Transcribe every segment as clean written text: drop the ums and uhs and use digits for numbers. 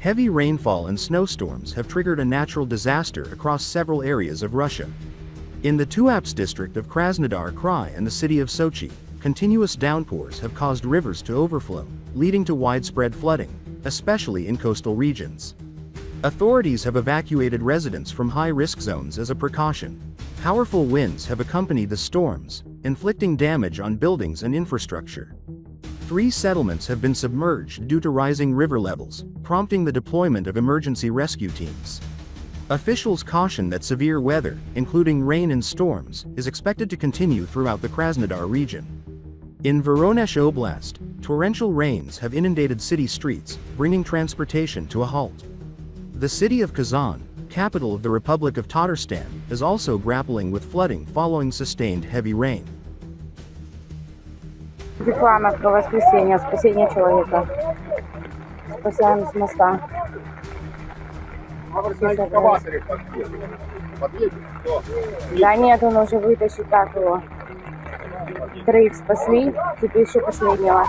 Heavy rainfall and snowstorms have triggered a natural disaster across several areas of Russia. In the Tuapse district of Krasnodar Krai and the city of Sochi, continuous downpours have caused rivers to overflow, leading to widespread flooding, especially in coastal regions. Authorities have evacuated residents from high-risk zones as a precaution. Powerful winds have accompanied the storms, inflicting damage on buildings and infrastructure. 3 settlements have been submerged due to rising river levels, prompting the deployment of emergency rescue teams. Officials caution that severe weather, including rain and storms, is expected to continue throughout the Krasnodar region. In Voronezh Oblast, torrential rains have inundated city streets, bringing transportation to a halt. The city of Kazan, capital of the Republic of Tatarstan, is also grappling with flooding following sustained heavy rain. По воскресенье, спасение человека. Спасаем с моста. Да нет, он уже вытащит, так его. 3 спасли, теперь еще последнего.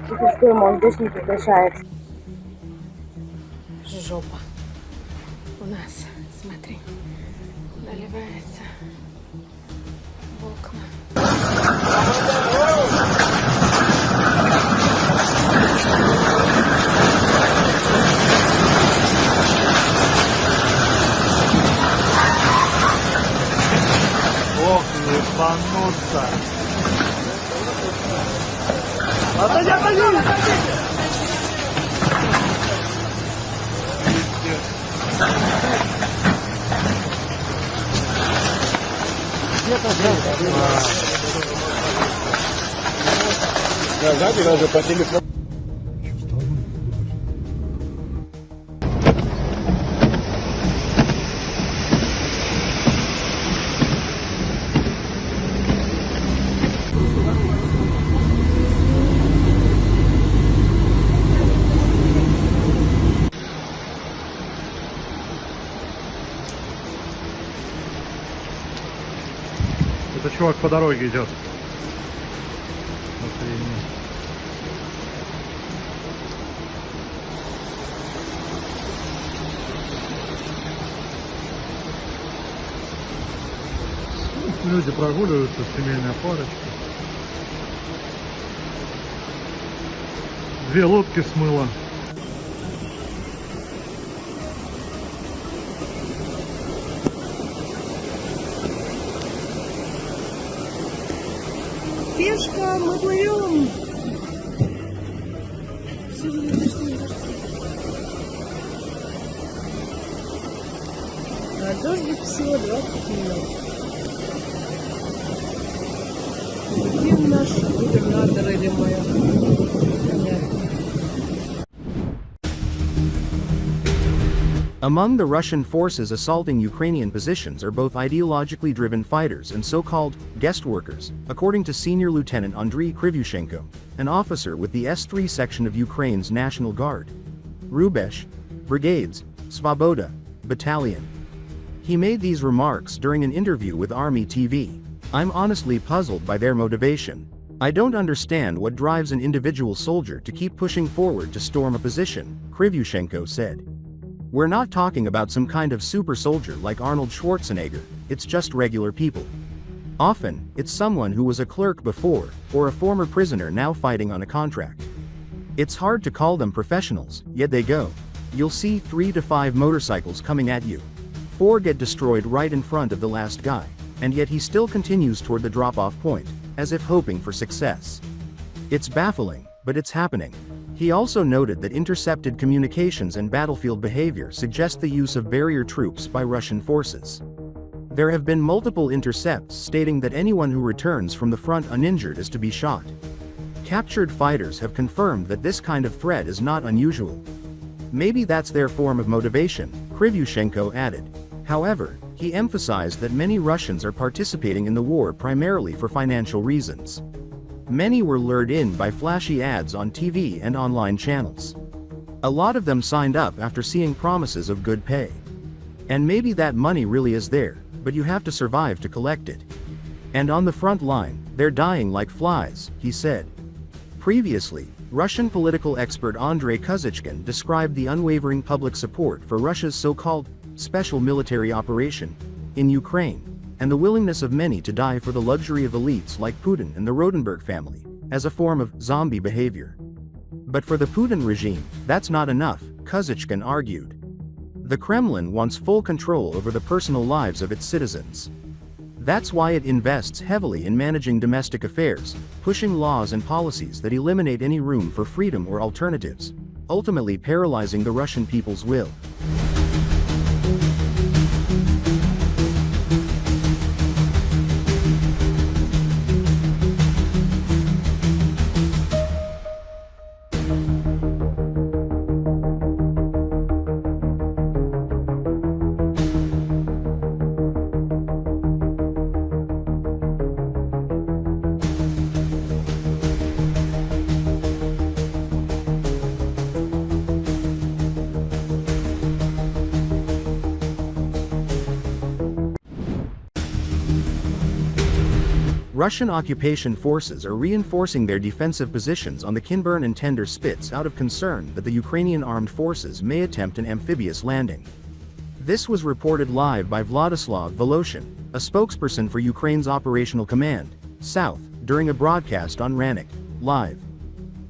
Теперь мост дождь не прекращается. Жопа. У нас, смотри, наливается в окна. Ох, ебануться! Отойди, отойди! Сзади даже по телефону. Это чувак по дороге идет. Охренеть. Люди прогуливаются, семейная парочка. 2 лодки смыло. Пешка, мы плывем. А дождик всего 20 минут. Где наш губернатор или моя? Among the Russian forces assaulting Ukrainian positions are both ideologically driven fighters and so-called guest workers, according to Senior Lieutenant Andriy Krivyushenko, an officer with the S3 section of Ukraine's National Guard. Rubesh, Brigades, Svoboda, Battalion. He made these remarks during an interview with Army TV. "I'm honestly puzzled by their motivation. I don't understand what drives an individual soldier to keep pushing forward to storm a position," Krivyushenko said. "We're not talking about some kind of super soldier like Arnold Schwarzenegger, it's just regular people. Often, it's someone who was a clerk before, or a former prisoner now fighting on a contract. It's hard to call them professionals, yet they go. You'll see 3 to 5 motorcycles coming at you. 4 get destroyed right in front of the last guy, and yet he still continues toward the drop-off point, as if hoping for success. It's baffling, but it's happening." He also noted that intercepted communications and battlefield behavior suggest the use of barrier troops by Russian forces. There have been multiple intercepts stating that anyone who returns from the front uninjured is to be shot. Captured fighters have confirmed that this kind of threat is not unusual. Maybe that's their form of motivation, Krivyushenko added. However, he emphasized that many Russians are participating in the war primarily for financial reasons. Many were lured in by flashy ads on TV and online channels. A lot of them signed up after seeing promises of good pay. And maybe that money really is there, but you have to survive to collect it. And on the front line, they're dying like flies, he said. Previously, Russian political expert Andrei Kozychkin described the unwavering public support for Russia's so-called special military operation in Ukraine, and the willingness of many to die for the luxury of elites like Putin and the Rodenberg family, as a form of zombie behavior. But for the Putin regime, that's not enough, Kozychkin argued. The Kremlin wants full control over the personal lives of its citizens. That's why it invests heavily in managing domestic affairs, pushing laws and policies that eliminate any room for freedom or alternatives, ultimately paralyzing the Russian people's will. Russian occupation forces are reinforcing their defensive positions on the Kinburn and Tender Spits out of concern that the Ukrainian armed forces may attempt an amphibious landing. This was reported live by Vladislav Voloshin, a spokesperson for Ukraine's Operational Command, South, during a broadcast on Rannik, Live.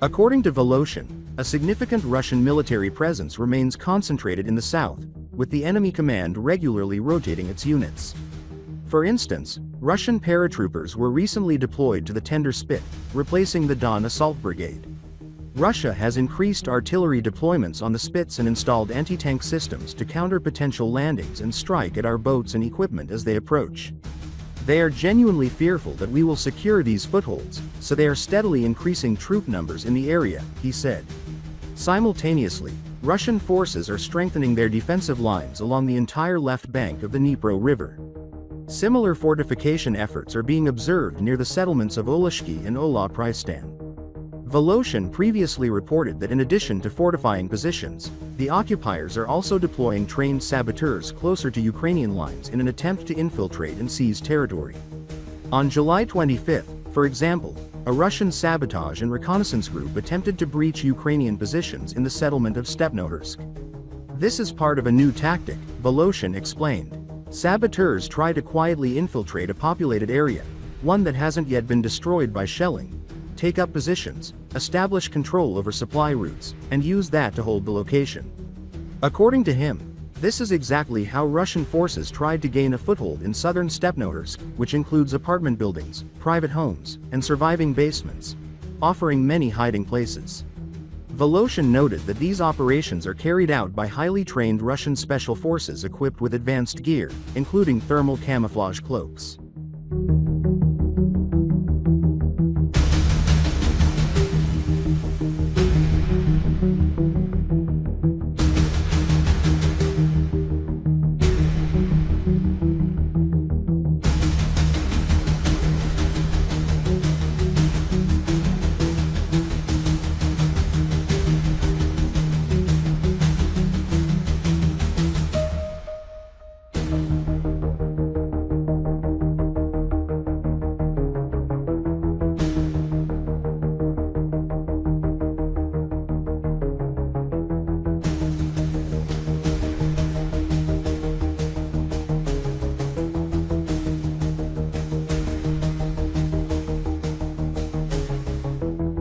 According to Voloshin, a significant Russian military presence remains concentrated in the south, with the enemy command regularly rotating its units. For instance, Russian paratroopers were recently deployed to the Tender Spit, replacing the Don Assault Brigade. Russia has increased artillery deployments on the Spits and installed anti-tank systems to counter potential landings and strike at our boats and equipment as they approach. They are genuinely fearful that we will secure these footholds, so they are steadily increasing troop numbers in the area, he said. Simultaneously, Russian forces are strengthening their defensive lines along the entire left bank of the Dnipro River. Similar fortification efforts are being observed near the settlements of Oleshki and Ola Pristan. Voloshin previously reported that in addition to fortifying positions, the occupiers are also deploying trained saboteurs closer to Ukrainian lines in an attempt to infiltrate and seize territory. On July 25, for example, a Russian sabotage and reconnaissance group attempted to breach Ukrainian positions in the settlement of Stepnohursk. This is part of a new tactic, Voloshin explained. Saboteurs try to quietly infiltrate a populated area, one that hasn't yet been destroyed by shelling, take up positions, establish control over supply routes, and use that to hold the location. According to him, this is exactly how Russian forces tried to gain a foothold in southern Stepnohursk, which includes apartment buildings, private homes, and surviving basements, offering many hiding places. Voloshin noted that these operations are carried out by highly trained Russian special forces equipped with advanced gear, including thermal camouflage cloaks.